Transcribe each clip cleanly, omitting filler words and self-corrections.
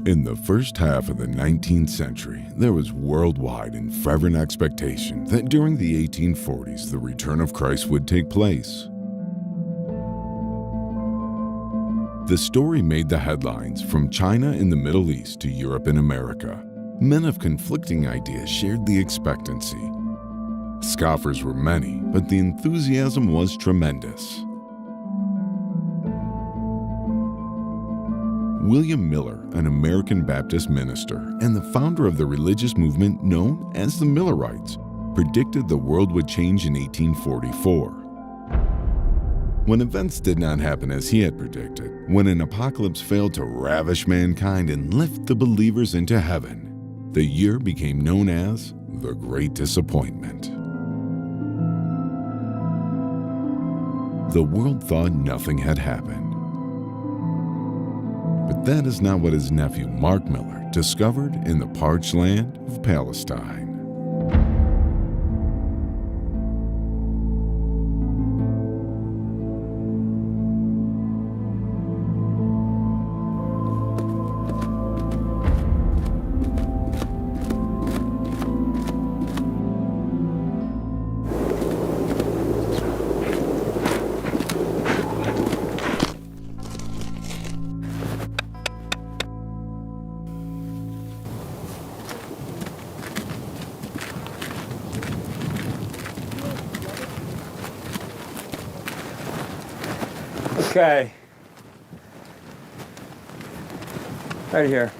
In the first half of the 19th century, there was worldwide and fervent expectation that during the 1840s the return of Christ would take place. The story made the headlines from China in the Middle East to Europe and America. Men of conflicting ideas shared the expectancy. Scoffers were many, but the enthusiasm was tremendous. William Miller, an American Baptist minister and the founder of the religious movement known as the Millerites, predicted the world would change in 1844. When events did not happen as he had predicted, when an apocalypse failed to ravish mankind and lift the believers into heaven, the year became known as the Great Disappointment. The world thought nothing had happened. But that is not what his nephew Mark Miller discovered in the parched land of Palestine. Okay. Right here.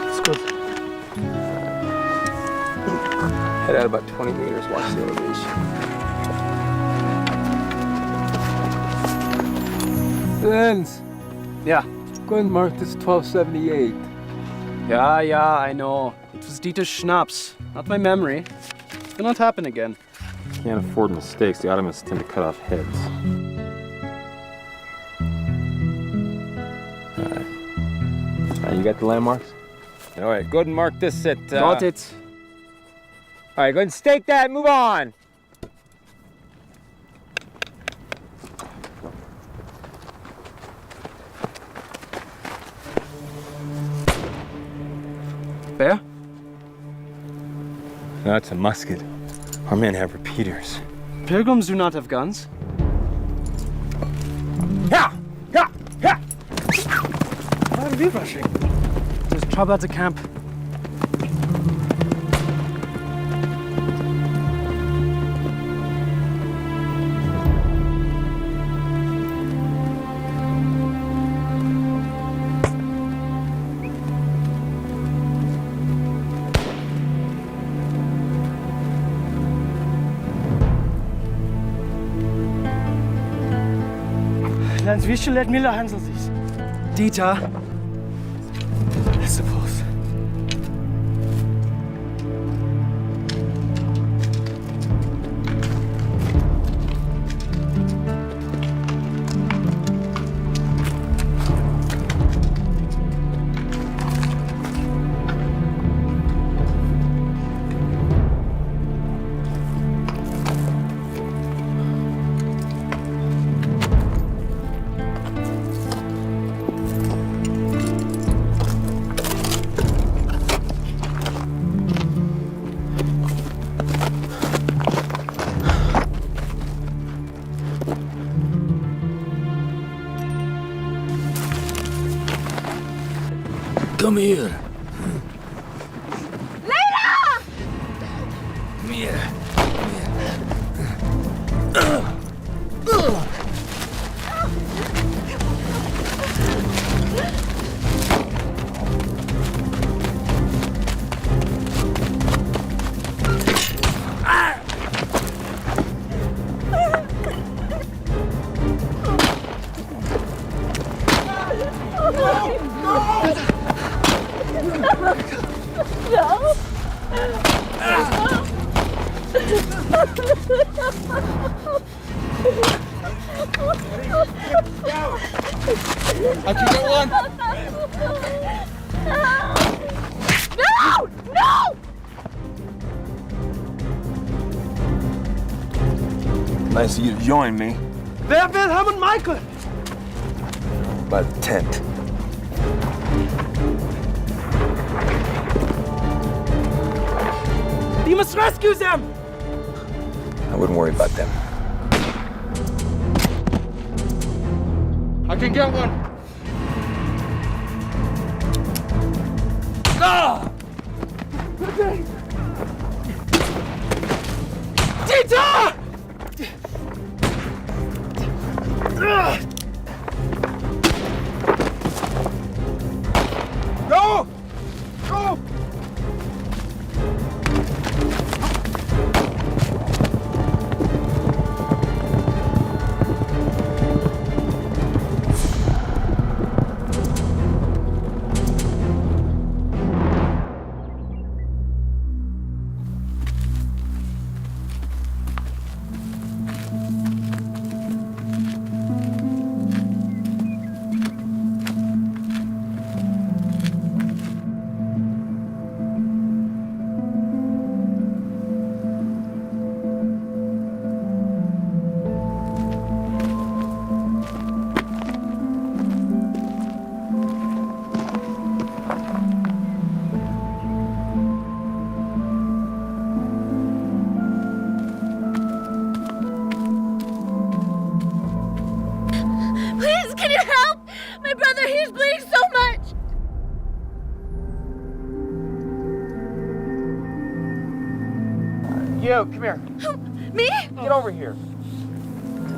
It's good. Head out about 20 meters, watch the elevation. Lens. Yeah. Go and mark this 1278. Yeah, I know. It was Dieter's schnapps, not my memory. It cannot happen again. Can't afford mistakes. The Ottomans tend to cut off heads. All right, you got the landmarks? All right, go ahead and mark this at... Got it. All right, go ahead and stake that and move on. Bear? No, it's a musket. Our men have repeaters. Pilgrims do not have guns. Yeah! Yeah! Yeah! Why are we rushing? There's trouble at the camp. Lance, wie schon let Miller handle sich? Dieter. I suppose. Come here. Lena! Come here. I can get one. No! No! Nice of you to join me. Wer will Ham und Michael? By the tent. You must rescue them! I wouldn't worry about them. I can get one. Ah! Dieter! Go! Go! Please, can you help? My brother, he's bleeding so much. You, come here. Me? Get over here.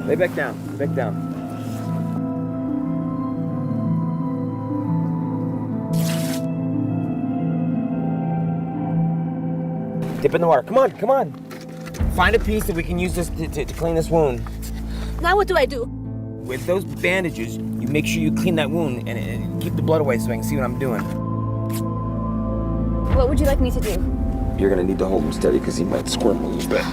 Lay back down. Lay back down. Dip in the water. Come on, come on. Find a piece that we can use this to clean this wound. Now what do I do? With those bandages, you make sure you clean that wound and keep the blood away so I can see what I'm doing. What would you like me to do? You're gonna need to hold him steady because he might squirm a little bit.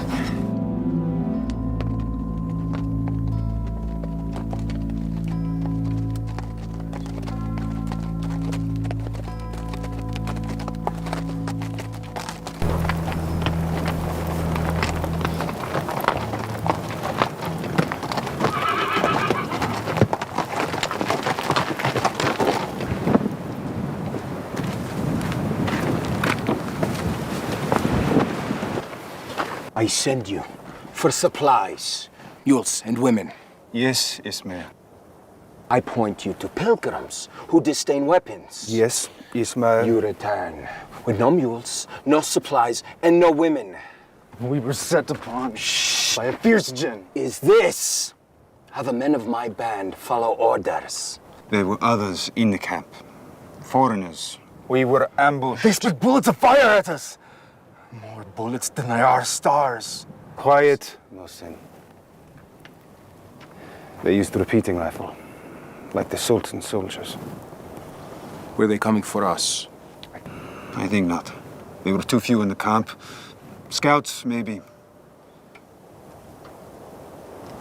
I send you for supplies, mules and women. Yes, Ismail. I point you to pilgrims who disdain weapons. Yes, Ismail. You return with no mules, no supplies, and no women. We were set upon by a fierce jinn. Is this how the men of my band follow orders? There were others in the camp. Foreigners. We were ambushed. They spit bullets of fire at us. More bullets than there are stars. Quiet, Mohsin. They used the repeating rifle, like the Sultan's soldiers. Were they coming for us? I think not. There were too few in the camp. Scouts, maybe.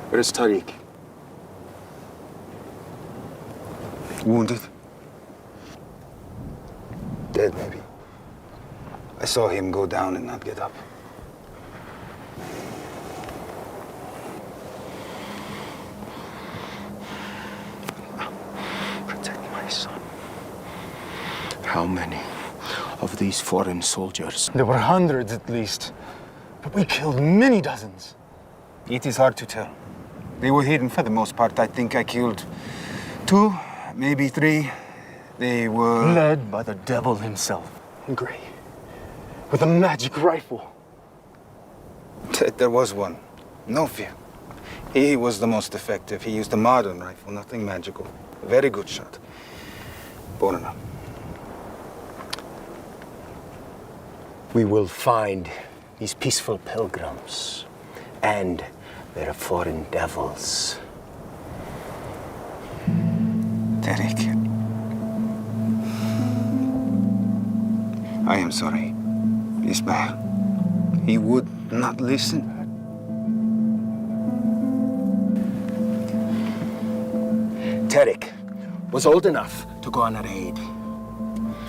Where is Tariq? Wounded. Dead, maybe. I saw him go down and not get up. Protect my son. How many of these foreign soldiers? There were hundreds at least, but we killed many dozens. It is hard to tell. They were hidden for the most part. I think I killed 2, maybe 3. They were... Led by the devil himself, in gray, with a magic rifle. There was one. No fear. He was the most effective. He used a modern rifle, nothing magical. A very good shot. Borna. We will find these peaceful pilgrims and their foreign devils. Tariq. I am sorry. Ismail. He would not listen. Tariq was old enough to go on a raid.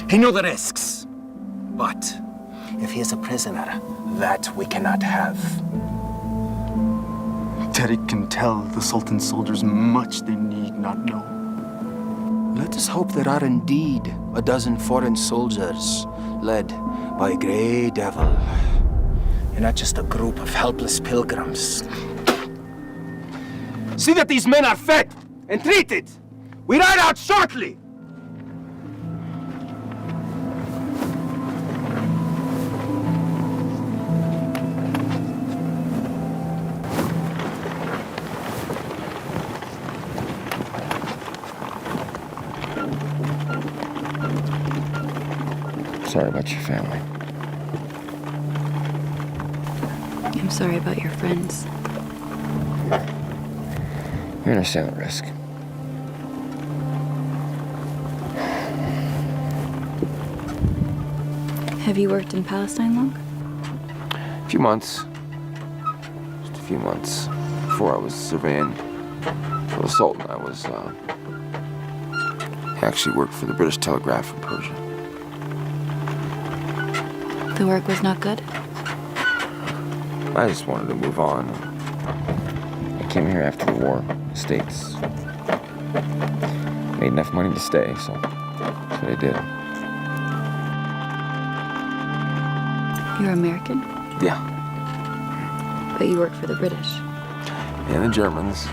He knew the risks. But if he is a prisoner, that we cannot have. Tariq can tell the Sultan's soldiers much they need not know. Let us hope there are indeed a dozen foreign soldiers led by a grey devil. You're not just a group of helpless pilgrims. See that these men are fed and treated. We ride out shortly. Sorry about your family. I'm sorry about your friends. We understand the risk. Have you worked in Palestine long? A few months. Just a few months. Before I was surveying for the Sultan, I actually worked for the British Telegraph in Persia. The work was not good? I just wanted to move on. I came here after the war, States. Made enough money to stay, so that's what I did. You're American? Yeah. But you work for the British. And the Germans.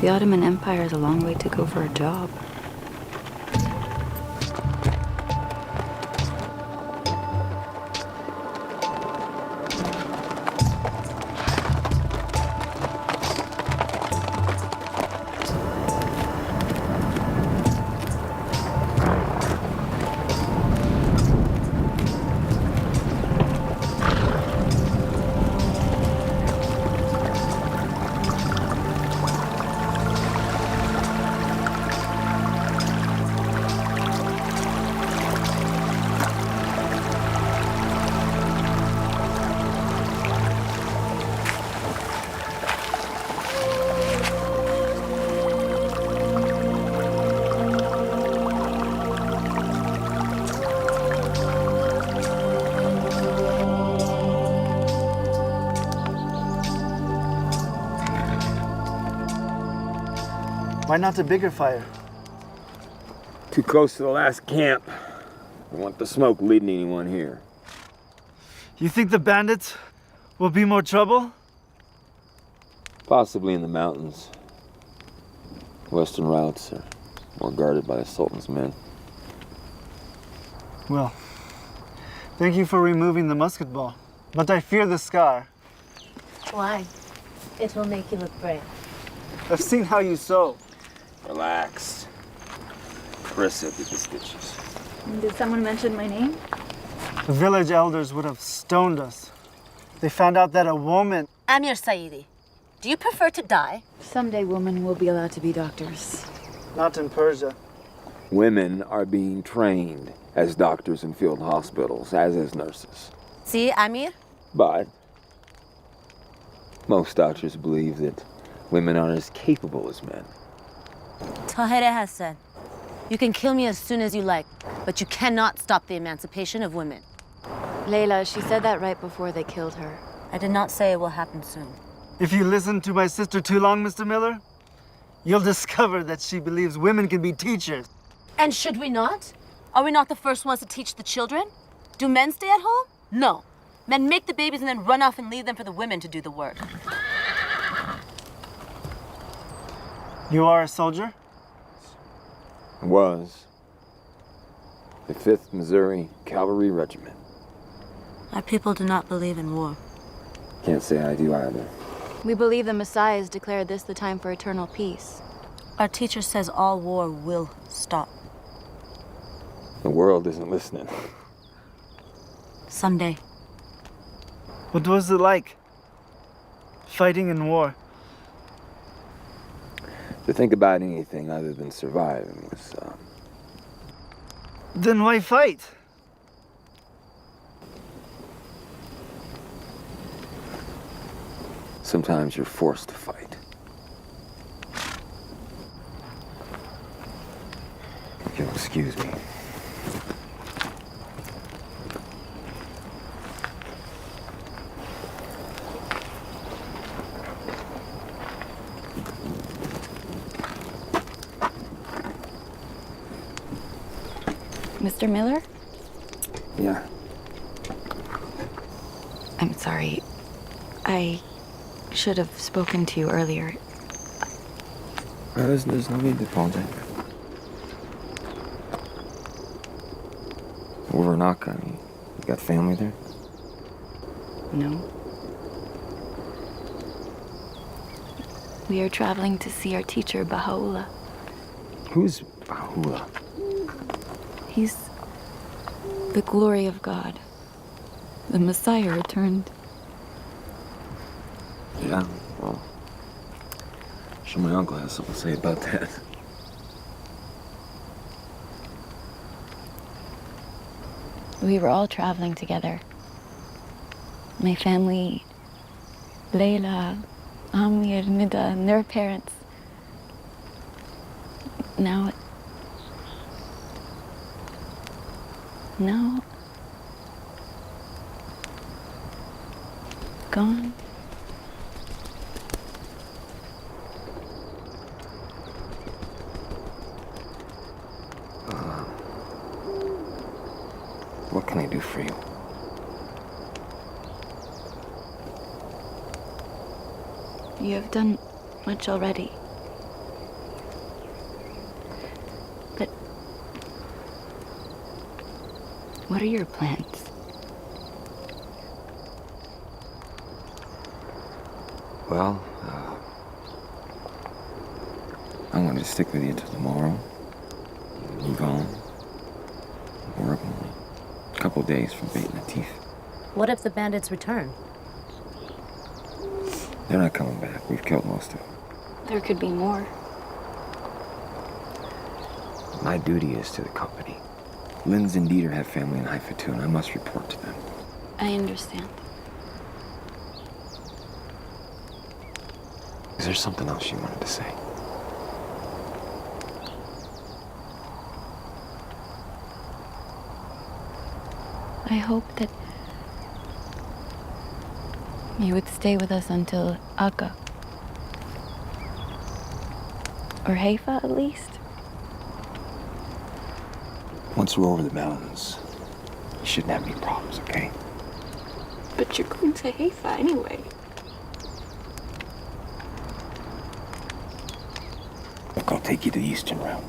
The Ottoman Empire is a long way to go for a job. Why not a bigger fire? Too close to the last camp. I want the smoke leading anyone here. You think the bandits will be more trouble? Possibly in the mountains. Western routes are more guarded by the Sultan's men. Well, thank you for removing the musket ball. But I fear the scar. Why? It will make you look brave. I've seen how you sew. Relax. Chris did the stitches. Did someone mention my name? The village elders would have stoned us. They found out that a woman... Amir Saidi, do you prefer to die? Someday women will be allowed to be doctors. Not in Persia. Women are being trained as doctors in field hospitals, as is nurses. See, Amir? But most doctors believe that women aren't as capable as men. Tahere has said, you can kill me as soon as you like, but you cannot stop the emancipation of women. Layla, she said that right before they killed her. I did not say it will happen soon. If you listen to my sister too long, Mr. Miller, you'll discover that she believes women can be teachers. And should we not? Are we not the first ones to teach the children? Do men stay at home? No. Men make the babies and then run off and leave them for the women to do the work. You are a soldier? Was. The 5th Missouri Cavalry Regiment. Our people do not believe in war. Can't say I do either. We believe the Messiah has declared this the time for eternal peace. Our teacher says all war will stop. The world isn't listening. Someday. What was it like? Fighting in war? To think about anything other than surviving was, Then why fight? Sometimes you're forced to fight. If you'll excuse me. Mr. Miller? Yeah. I'm sorry. I should have spoken to you earlier. There's no need to apologize. Over knock on you. You got family there? No. We are traveling to see our teacher, Behaaullah. Who's Behaaullah? He's the glory of God. The Messiah returned. Yeah, well, I'm sure my uncle has something to say about that. We were all traveling together. My family, Layla, Amir, Nida, and their parents. Now, gone. What can I do for you? You have done much already. But what are your plans? Well, I'm going to stick with you till tomorrow. Move on. We're only a couple days from baiting the teeth. What if the bandits return? They're not coming back. We've killed most of them. There could be more. My duty is to the company. Lynn's and Dieter have family in Haifa too, and I must report to them. I understand. Is there something else you wanted to say? I hope that you would stay with us until Akka. Or Haifa, at least. Once we're over the mountains, you shouldn't have any problems, okay? But you're going to Haifa anyway. Look, I'll take you to the eastern route.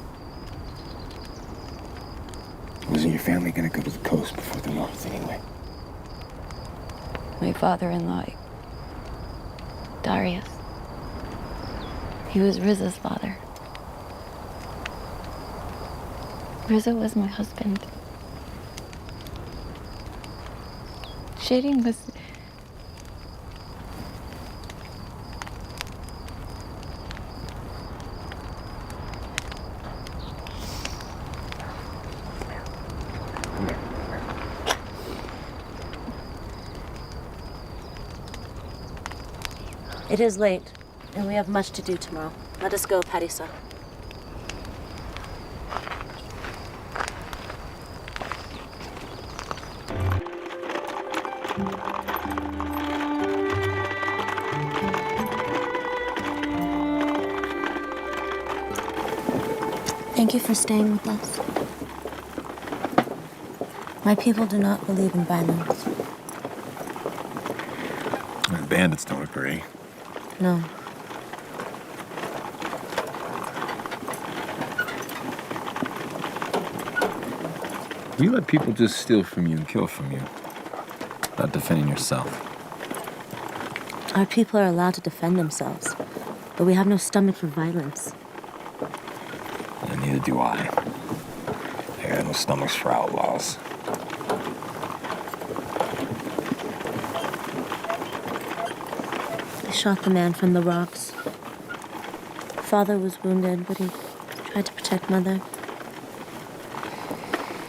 Wasn't your family gonna go to the coast before the north anyway? My father-in-law, Darius. He was Riza's father. Riza was my husband. Shirin was... It is late, and we have much to do tomorrow. Let us go, Parisa. Thank you for staying with us. My people do not believe in violence. The bandits don't agree. No. You let people just steal from you and kill from you, without defending yourself. Our people are allowed to defend themselves, but we have no stomach for violence. And neither do I. I got no stomachs for outlaws. They shot the man from the rocks. Father was wounded, but he tried to protect Mother.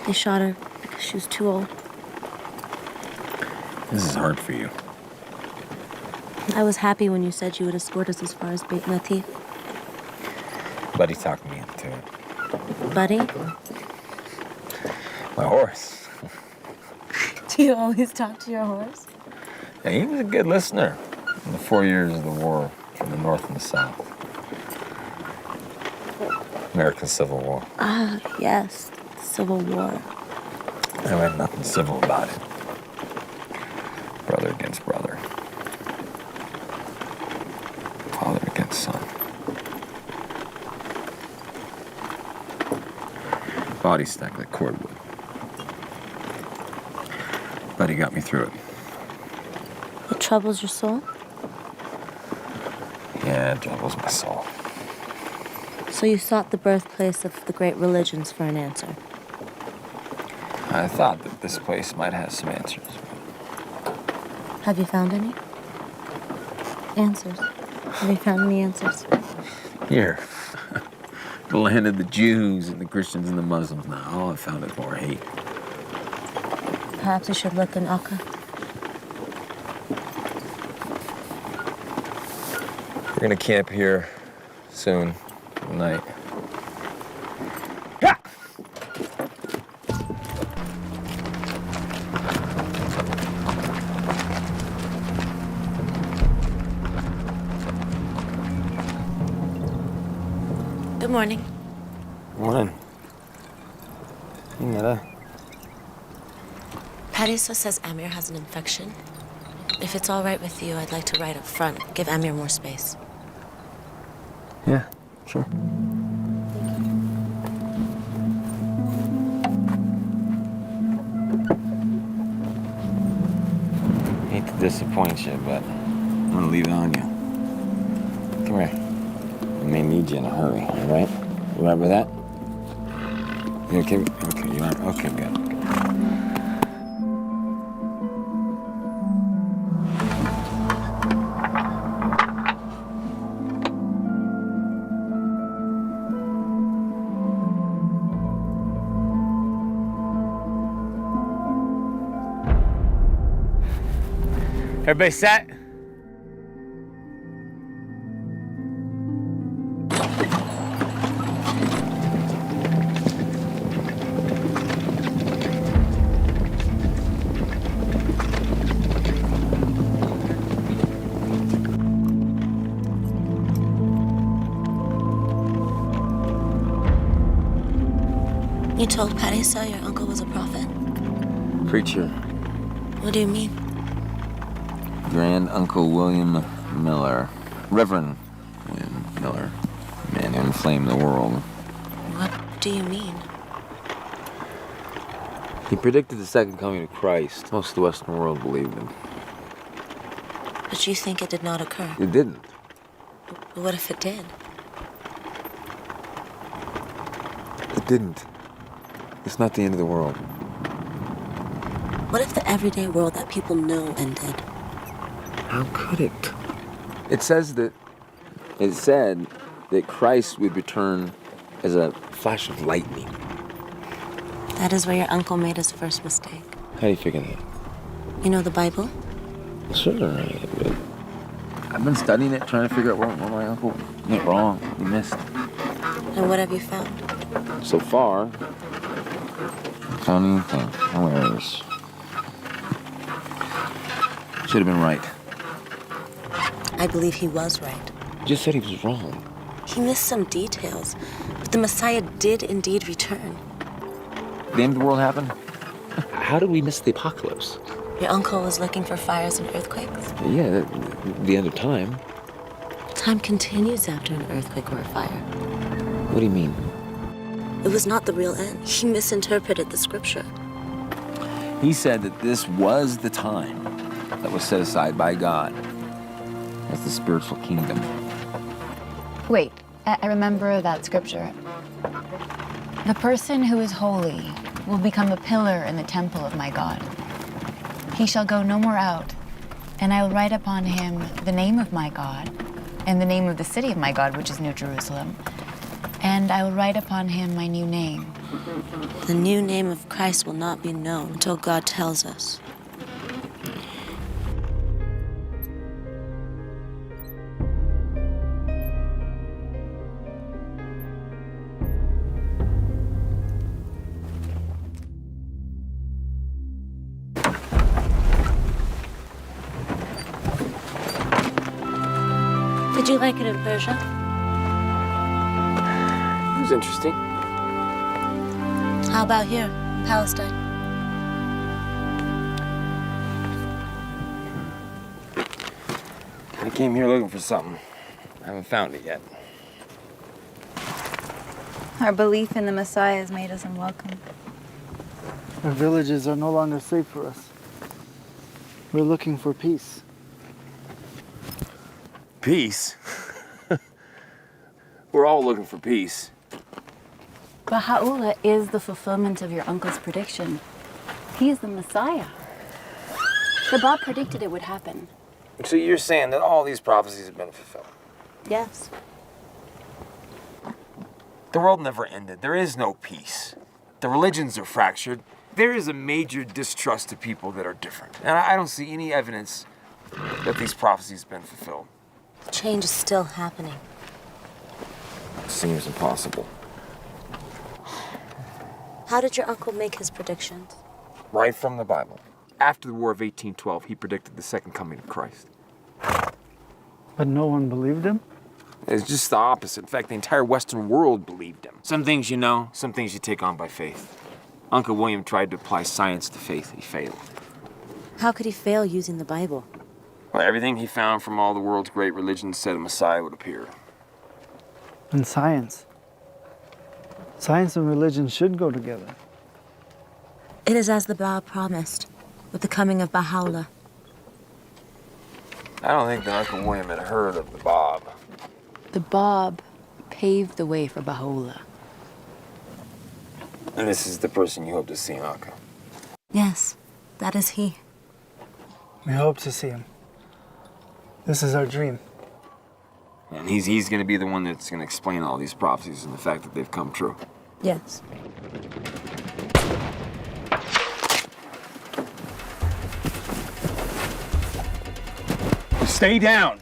They shot her because she was too old. This is hard for you. I was happy when you said you would escort us as far as Beit Natif. Buddy talked me into it. Buddy? My horse. Do you always talk to your horse? Yeah, he was a good listener in the 4 years of the war from the North and the South. American Civil War. Ah, yes, Civil War. There ain't nothing civil about it. Brother against brother. Father against son. Body stacked like cordwood. But he got me through it. It troubles your soul? Yeah, it troubles my soul. So you sought the birthplace of the great religions for an answer? I thought that this place might have some answers. Have you found any? Answers? Have you found any answers? Here. The land of the Jews and the Christians and the Muslims. Now, all I found is more hate. Perhaps you should look in Akka. We're gonna camp here soon, tonight. Good morning. Morning. Parisa says Amir has an infection. If it's all right with you, I'd like to ride up front. Give Amir more space. Yeah, sure. Hate to disappoint you, but I'm gonna leave it on you. come here. I may need you in a hurry, all right? You all right with that? You okay? Okay, you are? Okay, good. Everybody set? You told Parisa your uncle was a prophet? Preacher. What do you mean? Grand Uncle William Miller. Reverend William Miller. Man who inflamed the world. What do you mean? He predicted the second coming of Christ. Most of the Western world believed him. But you think it did not occur? It didn't. But what if it did? It didn't. It's not the end of the world. What if the everyday world that people know ended? How could it? It said that Christ would return as a flash of lightning. That is where your uncle made his first mistake. How do you figure that? You know the Bible? Certainly. I've been studying it, trying to figure out what my uncle went wrong, he missed. And what have you found? So far, found anything. No errors. Should have been right. I believe he was right. You just said he was wrong. He missed some details, but the Messiah did indeed return. The end of the world happened? How did we miss the apocalypse? Your uncle was looking for fires and earthquakes? Yeah, the end of time. Time continues after an earthquake or a fire. What do you mean? It was not the real end. He misinterpreted the scripture. He said that this was the time that was set aside by God as the spiritual kingdom. Wait, I remember that scripture. The person who is holy will become a pillar in the temple of my God. He shall go no more out, and I will write upon him the name of my God, and the name of the city of my God, which is New Jerusalem, and I will write upon him my new name. The new name of Christ will not be known until God tells us. Did you like it in Persia? It was interesting. How about here, in Palestine? Came here looking for something. I haven't found it yet. Our belief in the Messiah has made us unwelcome. Our villages are no longer safe for us. We're looking for peace. Peace? We're all looking for peace. Behau'llah is the fulfillment of your uncle's prediction. He is the Messiah. The Bab predicted it would happen. So you're saying that all these prophecies have been fulfilled? Yes. The world never ended. There is no peace. The religions are fractured. There is a major distrust of people that are different. And I don't see any evidence that these prophecies have been fulfilled. Change is still happening. It seems impossible. How did your uncle make his predictions? Right from the Bible. After the War of 1812, he predicted the second coming of Christ. But no one believed him? It's just the opposite. In fact, the entire Western world believed him. Some things you know, some things you take on by faith. Uncle William tried to apply science to faith. He failed. How could he fail using the Bible? Well, everything he found from all the world's great religions said a Messiah would appear. And science. Science and religion should go together. It is as the Bab promised, with the coming of Behau'llah. I don't think that Uncle William had heard of the Bab. The Bab paved the way for Behau'llah. And this is the person you hope to see, Uncle? Yes, that is he. We hope to see him. This is our dream. And he's going to be the one that's going to explain all these prophecies and the fact that they've come true. Yes. Stay down.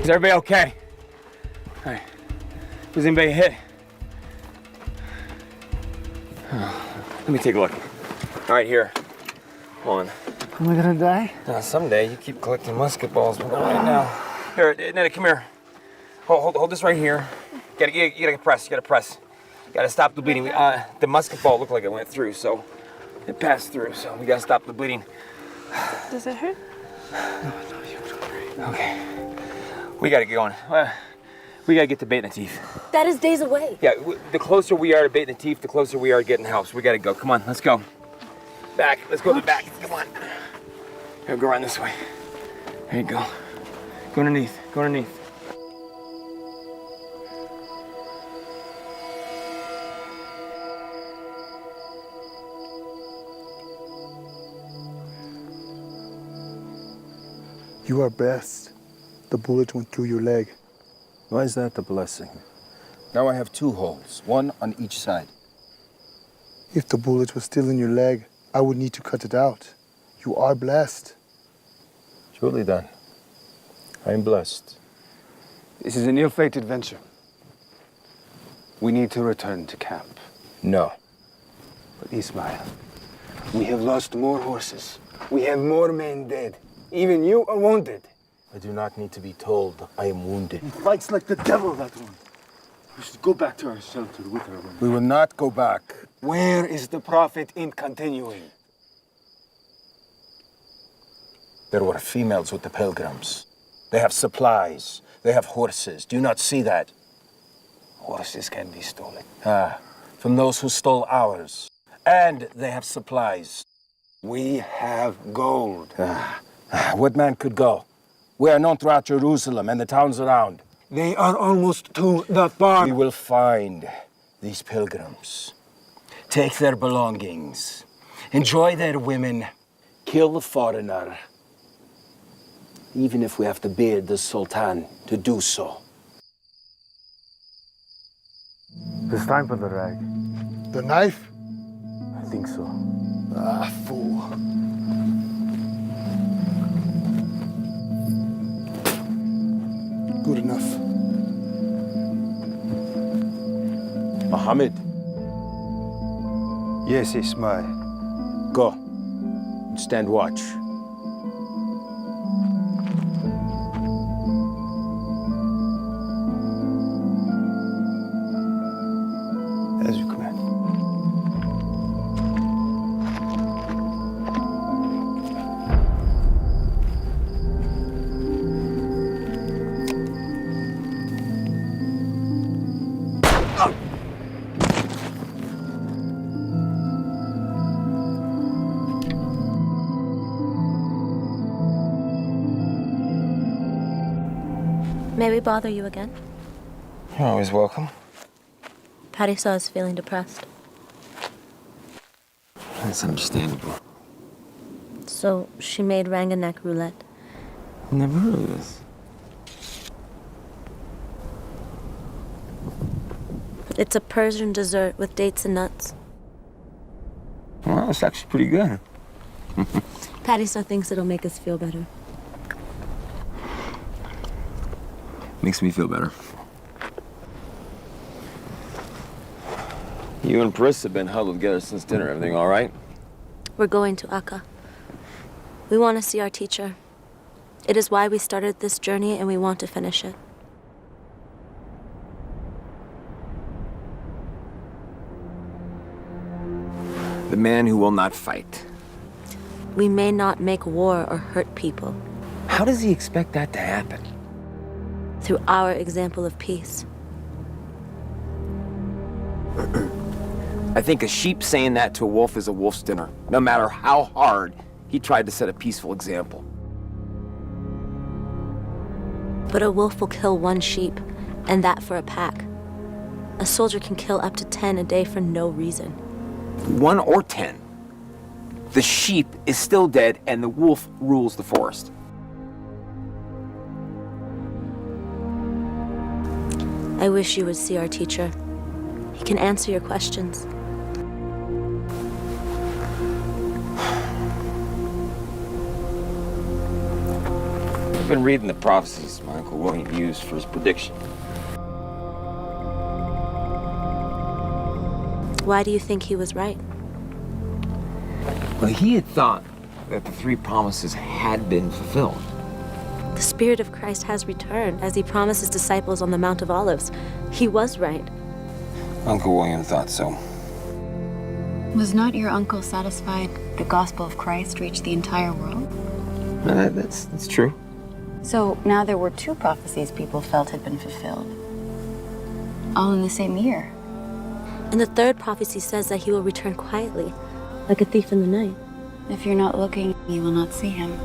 Is everybody okay? All right. Was anybody hit? Let me take a look. All right, here. Hold on. Am I gonna die? Someday you keep collecting musket balls, but not right now. Here, Netta, come here. Hold this right here. You gotta press. You gotta press. You gotta stop the bleeding. The musket ball looked like it went through, so it passed through. So we gotta stop the bleeding. Does it hurt? No, you're great. Okay. We gotta get going. We gotta get to baiting the teeth. That is days away. Yeah, the closer we are to baiting the teeth, the closer we are to getting help. So we gotta go. Come on, let's go. Back. Let's go to the back. Come on. Here, go around this way. There you go. Go underneath. Go underneath. You are blessed. The bullet went through your leg. Why is that a blessing? Now I have 2 holes, one on each side. If the bullet was still in your leg, I would need to cut it out. You are blessed. Truly then, I am blessed. This is an ill-fated venture. We need to return to camp. No. But Ismail, we have lost more horses. We have more men dead. Even you are wounded. I do not need to be told I am wounded. He fights like the devil, that one. We should go back to our shelter with our women. We will not go back. Where is the prophet in continuing? There were females with the pilgrims. They have supplies. They have horses. Do you not see that? Horses can be stolen. From those who stole ours. And they have supplies. We have gold. What man could go? We are known throughout Jerusalem and the towns around. They are almost to the farm. We will find these pilgrims. Take their belongings. Enjoy their women. Kill the foreigner. Even if we have to beard the Sultan to do so. It's time for the rag. The knife? I think so. Ah, fool. Good enough. Muhammad. Yes, Ismail. Go. And stand watch. As you command. May we bother you again? You're always welcome. Parisaw is feeling depressed. That's understandable. So she made Ranganek roulette. Never heard of this. It's a Persian dessert with dates and nuts. Well, that's actually pretty good. Parisaw thinks it'll make us feel better. Makes me feel better. You and Pris have been huddled together since dinner. Everything all right? We're going to Akka. We want to see our teacher. It is why we started this journey and we want to finish it. The man who will not fight. We may not make war or hurt people. How does he expect that to happen? Through our example of peace. I think a sheep saying that to a wolf is a wolf's dinner, no matter how hard he tried to set a peaceful example. But a wolf will kill one sheep, and that for a pack. A soldier can kill up to 10 a day for no reason. 1 or 10. The sheep is still dead, and the wolf rules the forest. I wish you would see our teacher. He can answer your questions. I've been reading the prophecies my Uncle William used for his prediction. Why do you think he was right? Well, he had thought that the 3 promises had been fulfilled. The Spirit of Christ has returned, as he promised his disciples on the Mount of Olives. He was right. Uncle William thought so. Was not your uncle satisfied the gospel of Christ reached the entire world? That's true. So now there were 2 prophecies people felt had been fulfilled. All in the same year. And the 3rd prophecy says that he will return quietly, like a thief in the night. If you're not looking, you will not see him.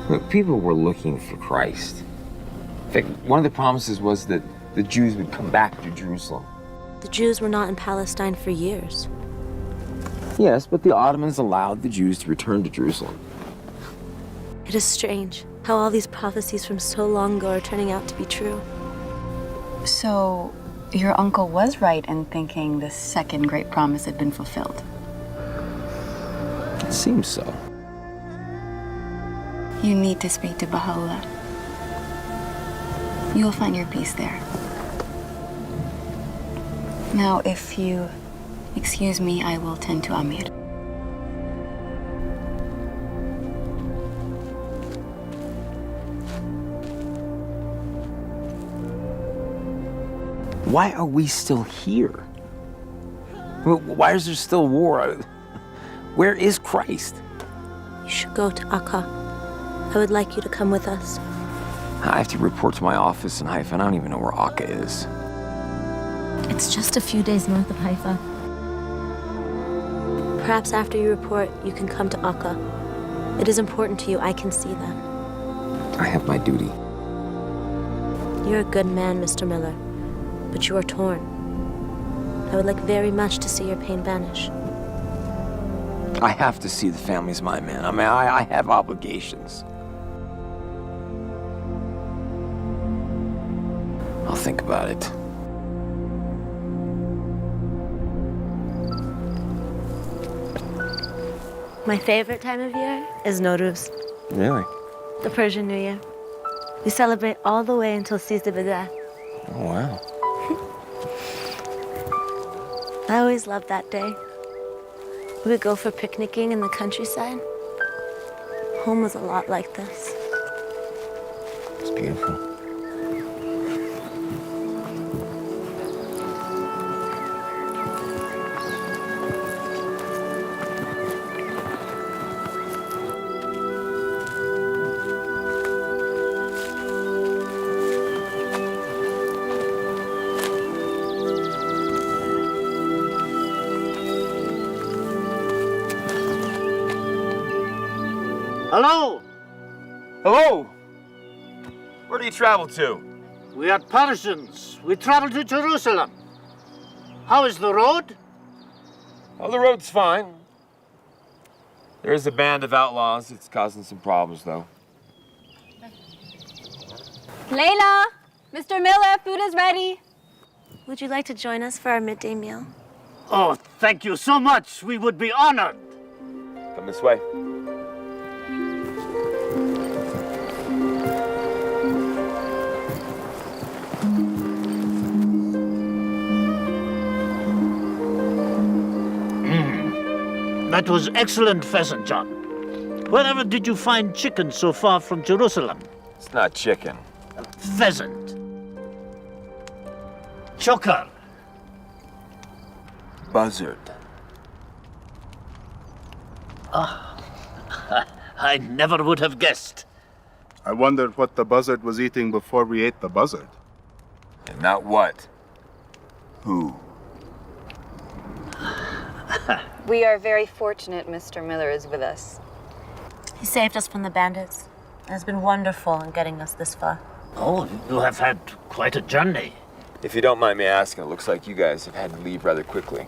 Look, people were looking for Christ. In fact, one of the promises was that the Jews would come back to Jerusalem. The Jews were not in Palestine for years. Yes, but the Ottomans allowed the Jews to return to Jerusalem. It is strange how all these prophecies from so long ago are turning out to be true. So, your uncle was right in thinking the 2nd great promise had been fulfilled. It seems so. You need to speak to Behaaullah. You'll find your peace there. Now, if you excuse me, I will tend to Amir. Why are we still here? Why is there still war? Where is Christ? You should go to Akka. I would like you to come with us. I have to report to my office in Haifa, and I don't even know where Akka is. It's just a few days north of Haifa. Perhaps after you report, you can come to Akka. It is important to you. I can see that. I have my duty. You're a good man, Mr. Miller, but you are torn. I would like very much to see your pain vanish. I have to see the family's my man. I mean, I have obligations. I'll think about it. My favorite time of year is Nowruz, Really? the Persian New Year. We celebrate all the way until Sizde Bede. Oh, wow. I always loved that day. We would go for picnicking in the countryside. Home was a lot like this. It's beautiful. Hello! Hello! Where do you travel to? We are Persians. We travel to Jerusalem. How is the road? Oh, the road's fine. There is a band of outlaws. It's causing some problems, though. Layla! Mr. Miller, food is ready. Would you like to join us for our midday meal? Oh, thank you so much. We would be honored. Come this way. That was excellent pheasant, John. Wherever did you find chicken so far from Jerusalem? It's not chicken. Pheasant. Choker. Buzzard. I never would have guessed. I wondered what the buzzard was eating before we ate the buzzard. And not what. Who? We are very fortunate Mr. Miller is with us. He saved us from the bandits. It has been wonderful in getting us this far. Oh, you have had quite a journey. If you don't mind me asking, it looks like you guys have had to leave rather quickly.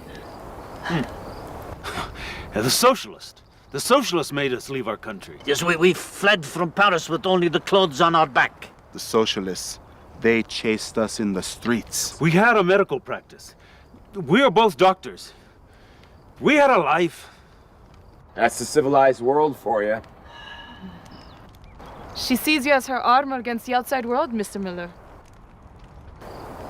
The socialists made us leave our country. Yes, we fled from Paris with only the clothes on our back. The socialists, they chased us in the streets. We had a medical practice. We are both doctors. We had a life. That's the civilized world for you. She sees you as her armor against the outside world, Mr. Miller.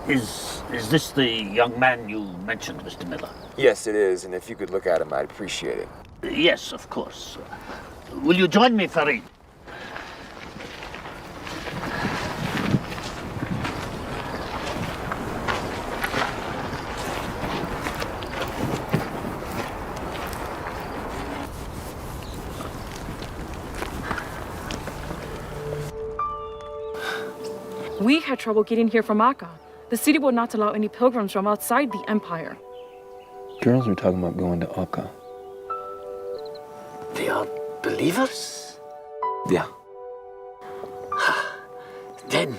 Is this the young man you mentioned, Mr. Miller? Yes, it is, and if you could look at him, I'd appreciate it. Yes, of course. Will you join me, Farid? We had trouble getting here from Akka. The city would not allow any pilgrims from outside the empire. Girls are talking about going to Akka. They are believers? Yeah. Then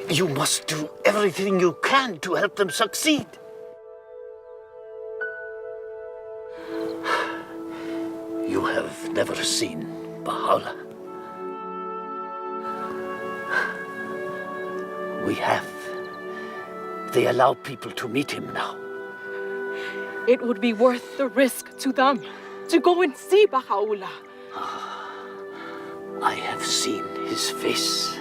you must do everything you can to help them succeed. You have never seen Behaaullah. We have. They allow people to meet him now. It would be worth the risk to them to go and see Behaaullah. I have seen his face.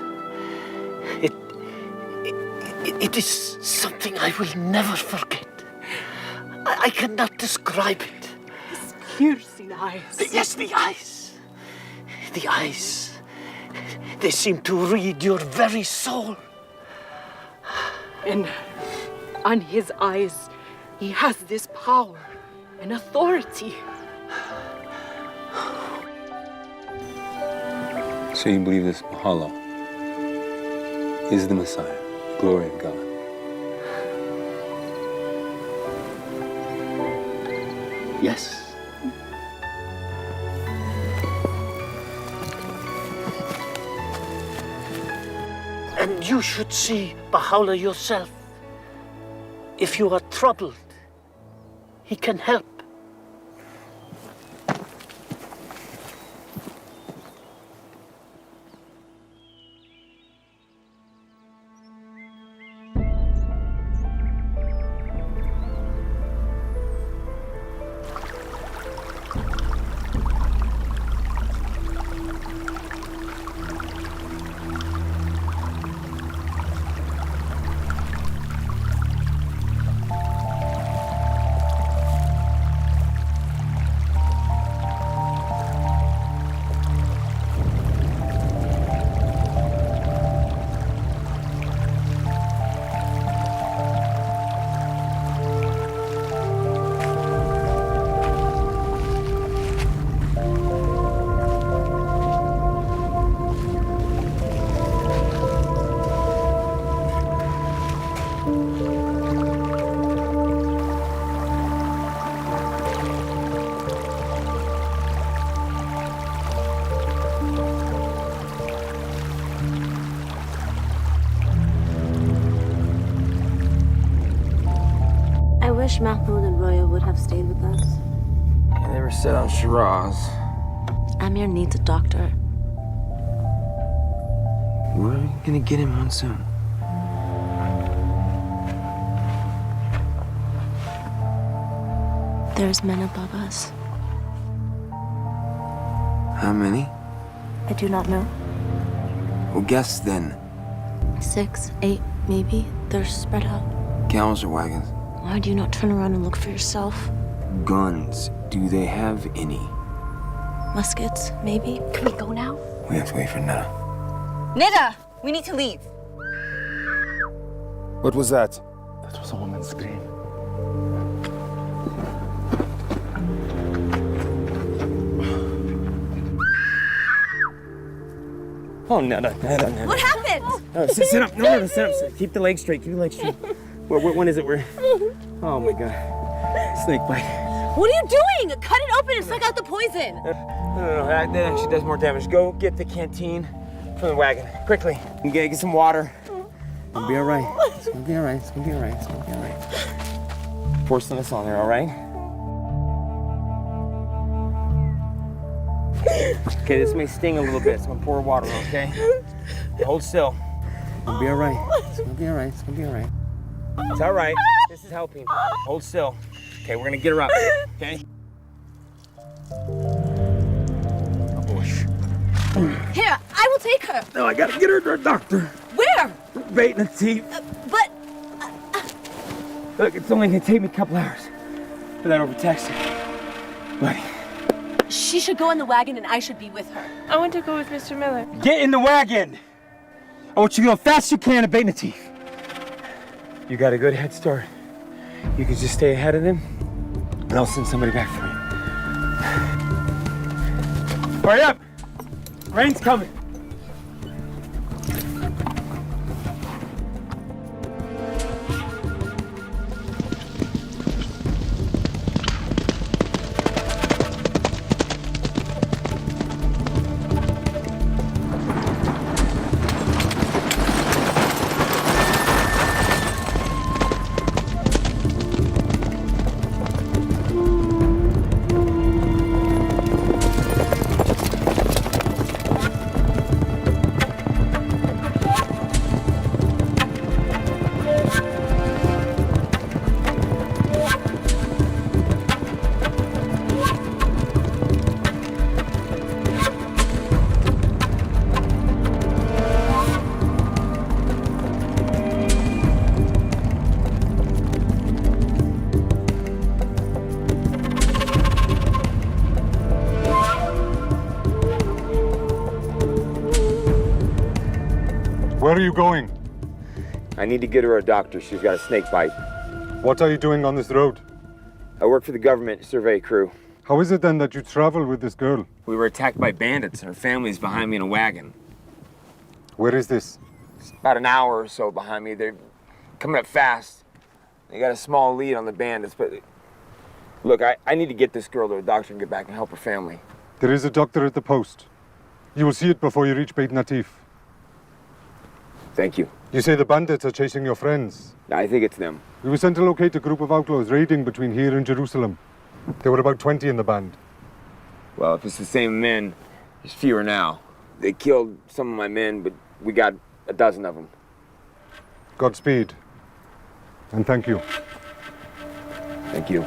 It is something I will never forget. I cannot describe it. His piercing eyes. Yes, the eyes. The eyes. They seem to read your very soul. And on his eyes, he has this power and authority. So you believe this Behaaullah is the Messiah, the glory of God? Yes. And you should see Behaa'i yourself. If you are troubled, he can help. I wish Mahmoud and Roya would have stayed with us. They were set on Shiraz. Amir needs a doctor. We're gonna get him one soon. There's men above us. How many? I do not know. Well, guess then. 6, 8, maybe. They're spread out. Camels or wagons? Why do you not turn around and look for yourself? Guns. Do they have any? Muskets, maybe. Can we go now? We have to wait for Netta. Nida, we need to leave. What was that? That was a woman's scream. Oh, Netta. What happened? No, sit up. No, sit up. Keep the legs straight. Keep the legs straight. When is it? Oh my God. Snake bite. What are you doing? Cut it open and suck out the poison. No, that actually does more damage. Go get the canteen from the wagon. Quickly. Get some water. It'll be all right. It's gonna be all right. It's gonna be all right. It's gonna be all right. Pour some of this on there, all right? Okay, this may sting a little bit, so I'm gonna pour water, okay? Hold still. It'll be all right. It's gonna be all right. It's gonna be all right. It's all right. This is helping. Hold still. Okay, we're gonna get her up, okay? Oh, boy. Here, I will take her. No, I gotta get her to a doctor. Where? Bait in the teeth. But... Look, it's only gonna take me a couple hours. For that over text. Buddy. She should go in the wagon and I should be with her. I want to go with Mr. Miller. Get in the wagon! I want you to go as fast as you can and bait in the teeth. You got a good head start. You can just stay ahead of them, and I'll send somebody back for you. Hurry up! Rain's coming. Where are you going? I need to get her a doctor. She's got a snake bite. What are you doing on this road? I work for the government survey crew. How is it then that you travel with this girl? We were attacked by bandits and her family's behind me in a wagon. Where is this? It's about an hour or so behind me. They're coming up fast. They got a small lead on the bandits, but Look, I need to get this girl to a doctor and get back and help her family. There is a doctor at the post. You will see it before you reach Beit Natif. Thank you. You say the bandits are chasing your friends. I think it's them. We were sent to locate a group of outlaws raiding between here and Jerusalem. There were about 20 in the band. Well, if it's the same men, there's fewer now. They killed some of my men, but we got a dozen of them. Godspeed. And thank you. Thank you.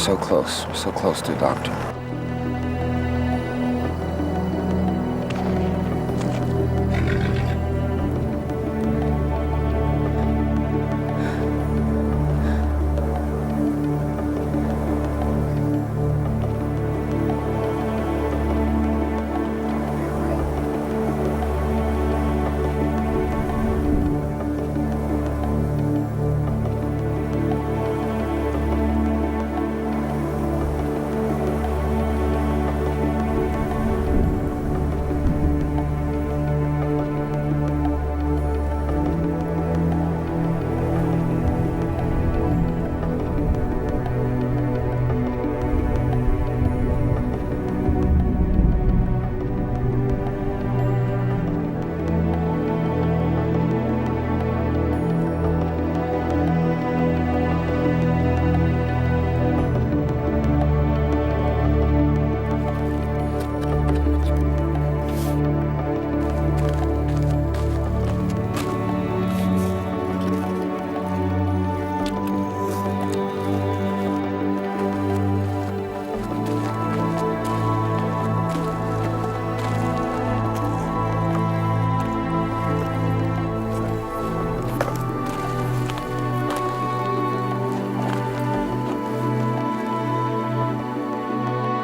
so close. We're so close to a doctor.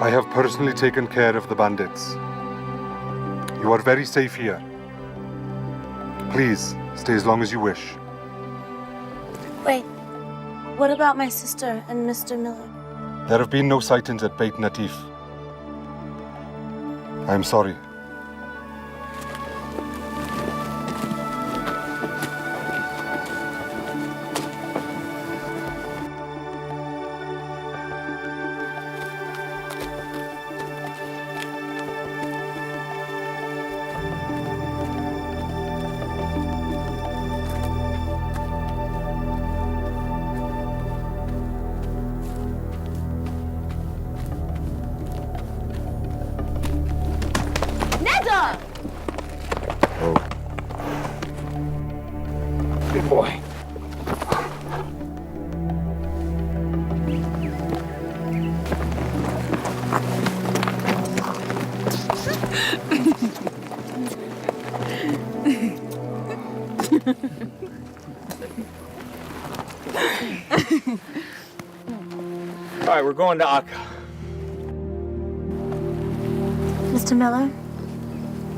I have personally taken care of the bandits. You are very safe here. Please, stay as long as you wish. Wait, what about my sister and Mr. Miller? There have been no sightings at Beit Natif. I am sorry. Good boy. All right, we're going to Akka. Mr. Miller,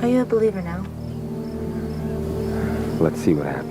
are you a believer now? Let's see what happens.